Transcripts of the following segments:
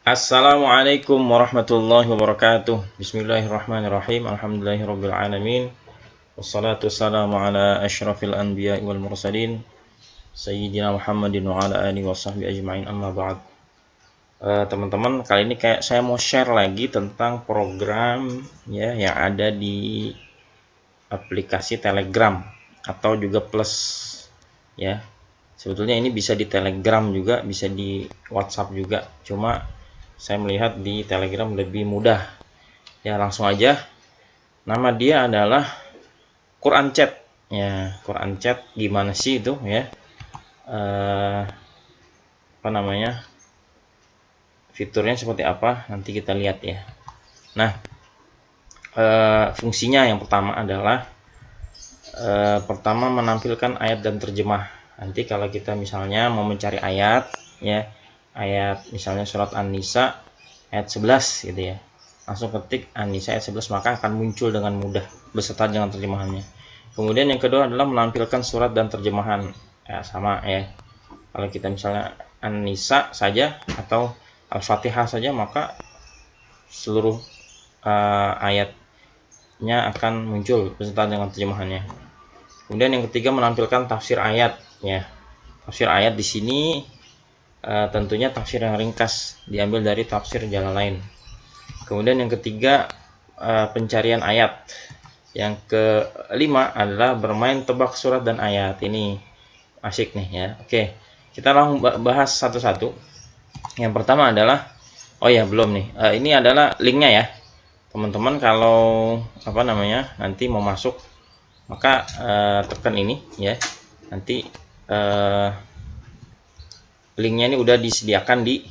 Assalamualaikum warahmatullahi wabarakatuh. Bismillahirrahmanirrahim. Alhamdulillahirabbil alamin. Wassalatu wassalamu ala asyrafil anbiya'i wal mursalin sayyidina Muhammadin wa ala alihi washabbihi ajmain. Amma ba'd. Teman-teman, kali ini saya mau share lagi tentang program ya yang ada di aplikasi Telegram atau juga Plus ya. Sebetulnya ini bisa di Telegram juga, bisa di WhatsApp juga. Cuma saya melihat di Telegram lebih mudah. Ya, langsung aja. Nama dia adalah Quran Chat. Ya, Quran Chat gimana sih itu ya? Apa namanya? Fiturnya seperti apa? Nanti kita lihat ya. Nah, fungsinya yang pertama adalah pertama menampilkan ayat dan terjemah. Nanti kalau kita misalnya mau mencari ayat ya, ayat misalnya surat An-Nisa ayat 11 gitu ya, langsung ketik An-Nisa ayat 11 maka akan muncul dengan mudah beserta dengan terjemahannya. Kemudian yang kedua adalah menampilkan surat dan terjemahan ya, sama ya, kalau kita misalnya An-Nisa saja atau Al-Fatihah saja maka seluruh ayatnya akan muncul beserta dengan terjemahannya. Kemudian yang ketiga menampilkan tafsir ayat ya. Tafsir ayat di sini tentunya tafsir yang ringkas diambil dari tafsir Jalalain. Kemudian yang ketiga pencarian ayat. Yang kelima adalah bermain tebak surat dan ayat. Ini asik nih ya. Oke, kita langsung bahas satu-satu. Yang pertama adalah belum nih. Ini adalah linknya ya. Teman-teman kalau nanti mau masuk maka tekan ini ya. Nanti linknya ini udah disediakan di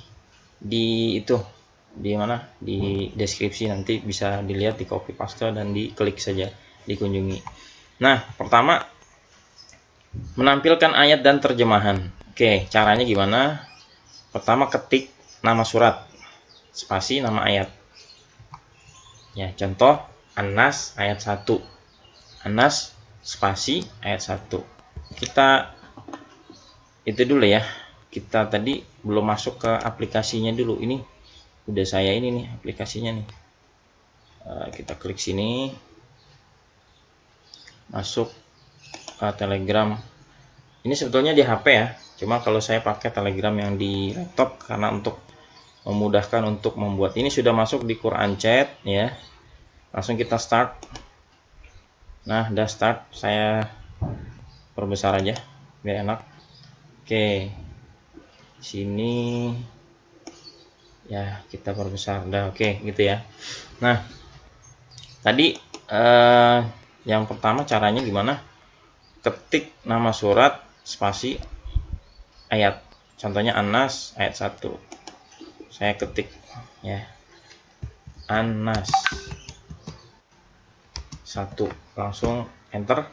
mana di deskripsi, nanti bisa dilihat, di copy paste dan diklik saja, dikunjungi. Nah, pertama menampilkan ayat dan terjemahan. Oke, caranya gimana? Pertama ketik nama surat spasi nama ayat ya, contoh An-Nas ayat 1, An-Nas spasi ayat 1. Kita itu dulu ya, kita tadi belum masuk ke aplikasinya dulu. Ini udah saya ini nih aplikasinya nih. Kita klik sini, masuk ke Telegram. Ini sebetulnya di HP ya, cuma kalau saya pakai Telegram yang di laptop karena untuk memudahkan untuk membuat. Ini sudah masuk di Quran Chat ya. Langsung kita start. Nah, udah start, saya perbesar aja biar enak. Oke, sini ya kita perbesar, udah oke gitu ya. Nah, tadi yang pertama caranya gimana? Ketik nama surat spasi ayat, contohnya An-Nas ayat 1. Saya ketik ya, An-Nas 1, langsung enter.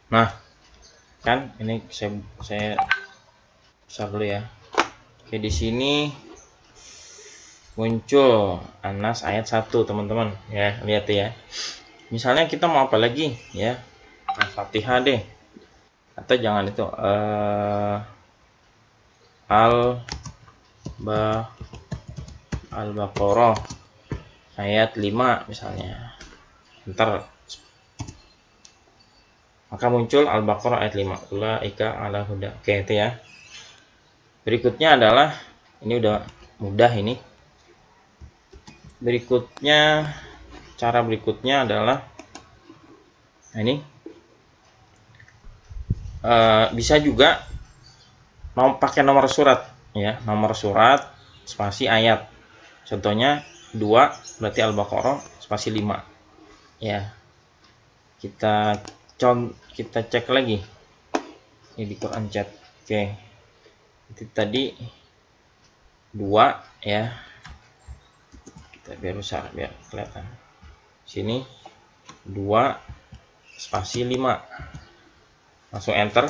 Nah, kan ini saya besar dulu ya. Oke, di sini muncul An-Nas ayat 1 teman-teman ya, lihat ya. Misalnya kita mau apa lagi ya, Al-Fatihah deh, atau jangan itu Al-Baqarah ayat 5 misalnya, ntar maka muncul Al-Baqarah ayat 5, ulaika ala huda. Oke, itu ya. Berikutnya adalah, ini udah mudah ini. Berikutnya, cara berikutnya adalah ini. Bisa juga mau pakai nomor surat ya, nomor surat spasi ayat. Contohnya 2 berarti Al-Baqarah spasi 5 ya. Kita cek lagi ini di Quran Chat. Oke, itu tadi 2 ya, kita biar besar biar kelihatan. Sini 2 spasi 5, langsung enter,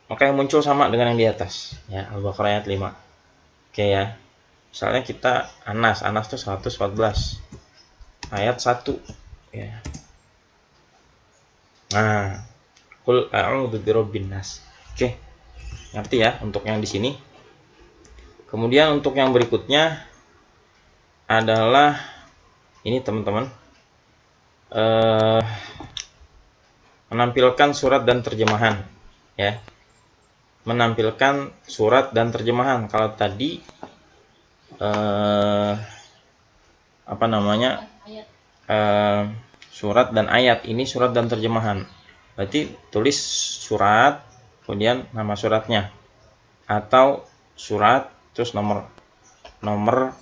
maka yang muncul sama dengan yang di atas ya, Al-Baqarah ayat 5. Oke ya, misalnya kita Anas tuh 114 ayat 1 ya. Nah, qul a'udzu birabbin nas. Oke, ngerti ya untuk yang di sini. Kemudian untuk yang berikutnya adalah ini teman-teman, menampilkan surat dan terjemahan, ya. Menampilkan surat dan terjemahan. Kalau tadi apa namanya, surat dan ayat, ini surat dan terjemahan. Berarti tulis surat, kemudian nama suratnya, atau surat terus nomor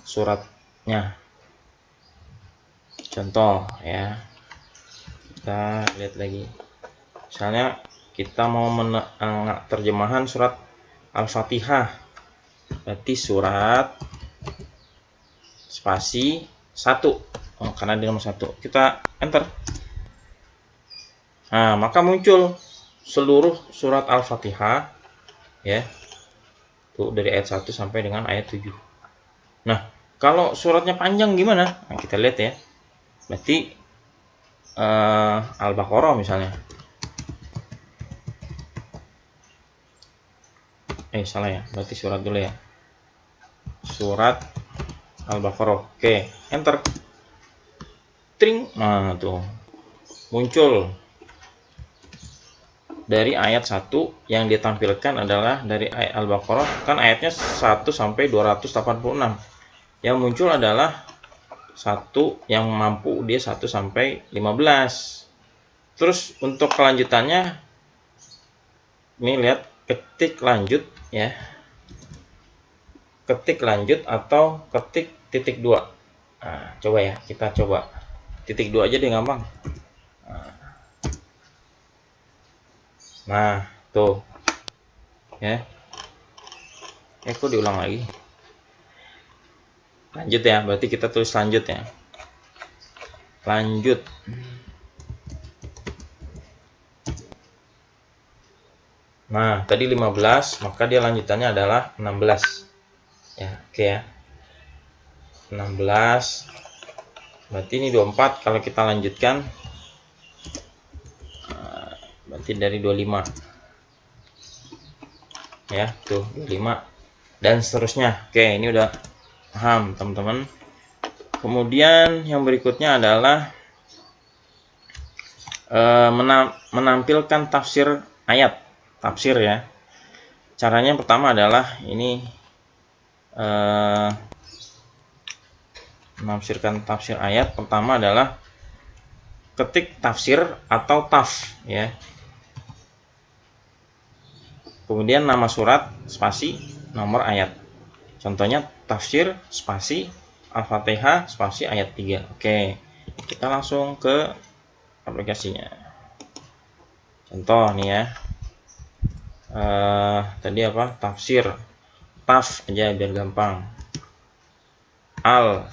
suratnya. Contoh ya, kita lihat lagi. Misalnya kita mau terjemahan surat Al-Fatihah, berarti surat spasi 1, karena di nomor 1 kita enter. Nah, maka muncul seluruh surat Al-Fatihah, ya, tuh dari ayat 1 sampai dengan ayat 7. Nah, kalau suratnya panjang gimana? Nah, kita lihat ya. Berarti Al-Baqarah misalnya. Salah ya. Berarti surat dulu ya. Surat Al-Baqarah. Oke, enter. Tring. Nah, tuh. Muncul dari ayat 1 yang ditampilkan adalah dari ayat Al-Baqarah, kan ayatnya 1 sampai 286. Yang muncul adalah satu yang mampu dia 1 sampai 15. Terus untuk kelanjutannya, ini lihat, ketik lanjut ya. Ketik lanjut atau ketik titik 2. Nah, coba ya, kita coba titik 2 aja deh, gampang. Nah, tuh. Ya. Kok diulang lagi? Lanjut ya, berarti kita tulis lanjut ya. Lanjut. Nah, tadi 15, maka dia lanjutannya adalah 16. Ya, oke ya. 16. Berarti ini 24 kalau kita lanjutkan. Berarti dari 25. Ya, tuh 25 dan seterusnya. Oke, ini udah paham teman-teman. Kemudian yang berikutnya adalah menampilkan tafsir ayat. Tafsir ya. Caranya yang pertama adalah ini, menafsirkan tafsir ayat. Pertama adalah ketik tafsir atau taf ya. Kemudian nama surat spasi nomor ayat. Contohnya tafsir spasi Al-Fatihah spasi ayat 3. Oke, kita langsung ke aplikasinya. Contoh nih ya. Tadi apa? Tafsir. Taf aja biar gampang. Al-Fatihah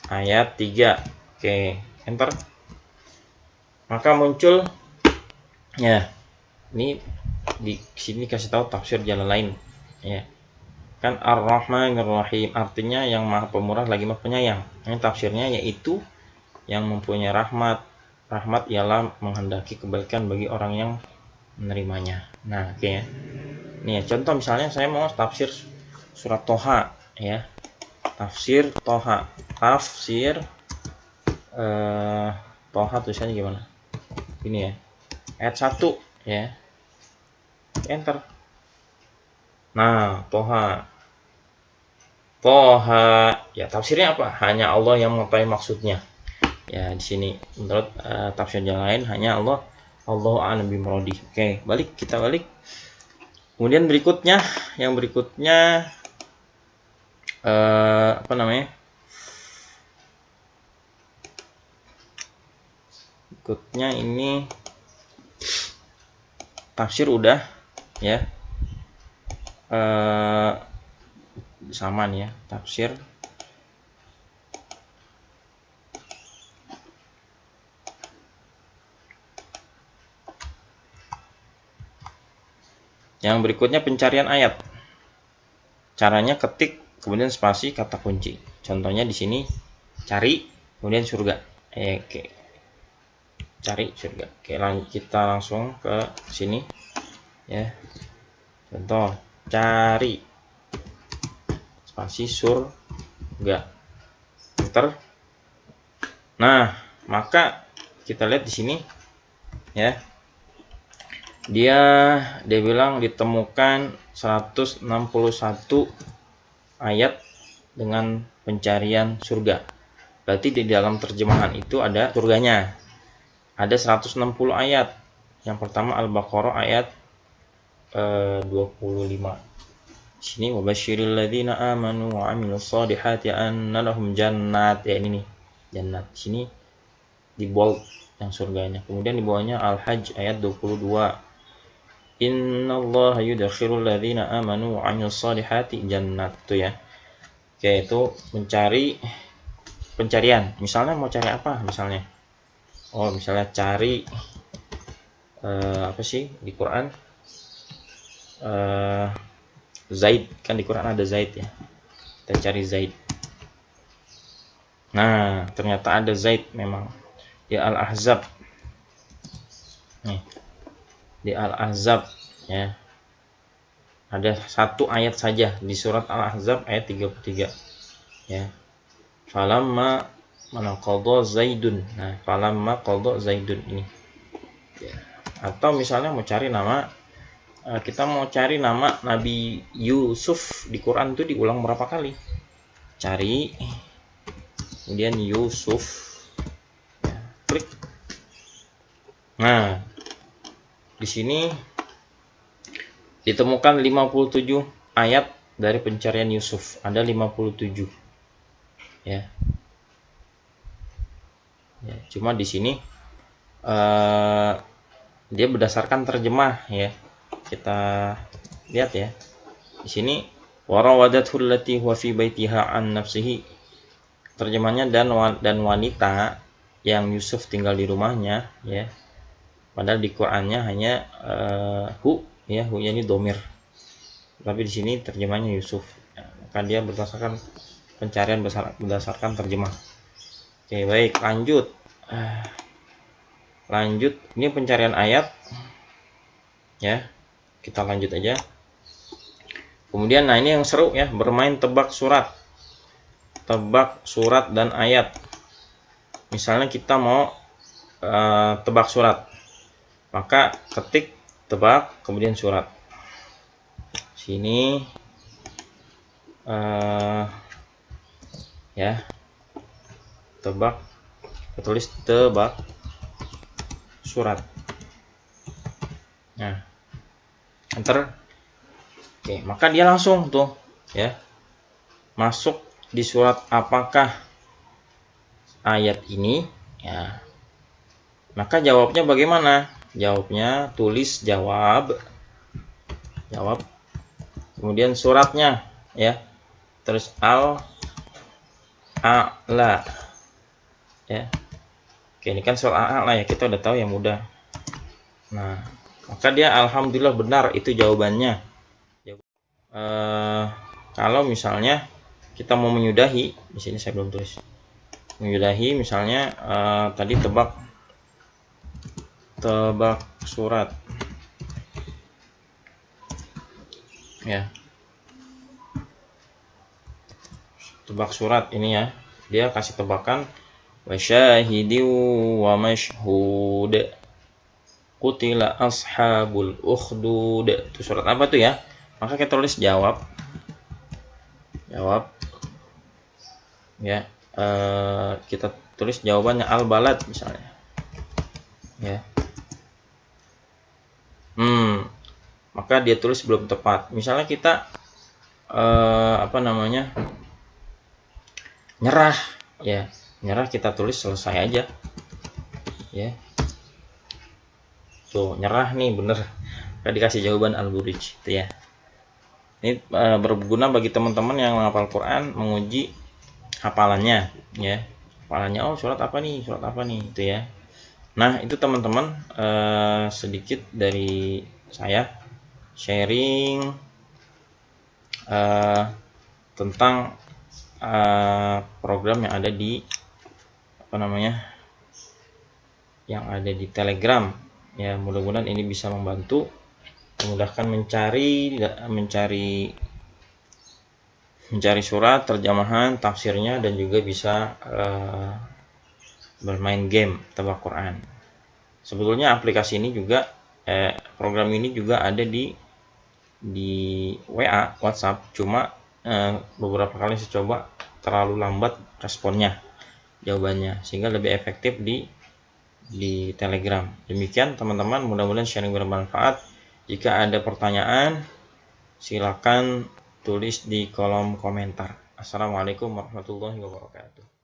ayat 3. Oke, enter. Maka muncul ya. Ini di sini kasih tahu tafsir jalan lain ya. Kan Ar-Rahmanir-Rahim artinya yang Maha Pemurah lagi Maha Penyayang. Ini tafsirnya yaitu yang mempunyai rahmat. Rahmat ialah menghendaki kebaikan bagi orang yang menerimanya. Nah, oke ya. Nih, contoh misalnya saya mau tafsir surat Toha ya. Tafsir Toha. Tafsir Toha tulisannya gimana? Ini ya. Ayat 1 ya. Enter. Nah, Toha. Toha. Ya, tafsirnya apa? Hanya Allah yang mengetahui maksudnya. Ya, di sini menurut tafsir yang lain hanya Allah. Allahu a'lam bimuradi. Oke, kita balik. Kemudian berikutnya, yang berikutnya apa namanya? Berikutnya ini tafsir udah ya. Sama nih ya, tafsir. Yang berikutnya pencarian ayat. Caranya ketik kemudian spasi kata kunci. Contohnya di sini cari kemudian surga. Oke. cari surga. Oke, kita langsung ke sini ya. Contoh, cari spasi surga, enter. Nah, maka kita lihat di sini ya, dia bilang ditemukan 161 ayat dengan pencarian surga. Berarti di dalam terjemahan itu ada surganya. Ada 160 ayat. Yang pertama Al-Baqarah ayat 25. Sini wabasyiril ladzina amanu wa amilus solihati anna lahum jannat. Ya ini nih, jannat. Sini di bold yang surganya. Kemudian di bawahnya Al-Hajj ayat 22. Innallaha yudkhilul ladzina amanu wa amilus solihati jannat. Tuh ya. Oke, itu mencari pencarian. Misalnya mau cari apa misalnya? Oh, misalnya cari apa sih di Quran? Zaid, kan di Quran ada Zaid ya. Kita cari Zaid. Nah, ternyata ada Zaid memang di Al-Ahzab. Nih, di Al-Ahzab ya. Ada satu ayat saja di surat Al-Ahzab ayat 33 ya. Falamma qadha Zaidun. Nah, falamma qadha Zaidun ini. Ya. Atau misalnya mau cari nama, kita mau cari nama Nabi Yusuf di Quran itu diulang berapa kali? Cari, kemudian Yusuf, ya, klik. Nah, di sini ditemukan 57 ayat dari pencarian Yusuf. Ada 57, ya. Ya, cuma di sini dia berdasarkan terjemah ya. Kita lihat ya. Di sini warawadatul lati huwa fi baitiha an nafsihi. Terjemahnya dan wanita yang Yusuf tinggal di rumahnya ya. Padahal di Qur'annya hanya hu ya, hu-nya ini domir. Tapi di sini terjemahnya Yusuf. Ya, maka dia berdasarkan pencarian berdasarkan terjemah. Oke, baik, lanjut. Lanjut, ini pencarian ayat. Ya. Kita lanjut aja. Kemudian nah ini yang seru ya, bermain tebak surat. Tebak surat dan ayat. Misalnya kita mau tebak surat. Maka ketik tebak kemudian surat. Sini ya. Tebak, tulis tebak surat. Nah, enter. Oke, maka dia langsung tuh ya masuk di surat apakah ayat ini ya. Maka jawabnya bagaimana? Jawabnya tulis jawab. Kemudian suratnya ya. Terus Al-A'la. Ya. Oke, ini kan surat Al-A'la ya, kita udah tahu yang mudah. Nah, maka dia alhamdulillah benar itu jawabannya. Kalau misalnya kita mau menyudahi, di sini saya belum tulis. Menyudahi misalnya tadi tebak surat. Ya. Tebak surat ini ya. Dia kasih tebakan wa syahidin wa mashhud. Qutila ashabul ukhdud. Itu surat apa tuh ya? Maka kita tulis jawab. Ya. Kita tulis jawabannya Al-Balad misalnya. Ya. Maka dia tulis belum tepat. Misalnya kita nyerah ya. Nyerah kita tulis selesai aja. Ya. Tuh, nyerah nih bener. Kita dikasih jawaban Al-Burj itu ya. Ini berguna bagi teman-teman yang menghafal Quran, menguji hafalannya ya. Hafalannya, oh surat apa nih itu ya. Nah, itu teman-teman sedikit dari saya sharing tentang program yang ada di yang ada di Telegram. Ya, mudah-mudahan ini bisa membantu, memudahkan mencari surat, terjemahan, tafsirnya, dan juga bisa bermain game tebak Quran. Sebetulnya aplikasi ini juga program ini juga ada di WA, WhatsApp, cuma beberapa kali saya coba terlalu lambat responnya, jawabannya, sehingga lebih efektif di Telegram. Demikian teman-teman, mudah-mudahan sharing bermanfaat. Jika ada pertanyaan, silakan tulis di kolom komentar. Assalamualaikum warahmatullahi wabarakatuh.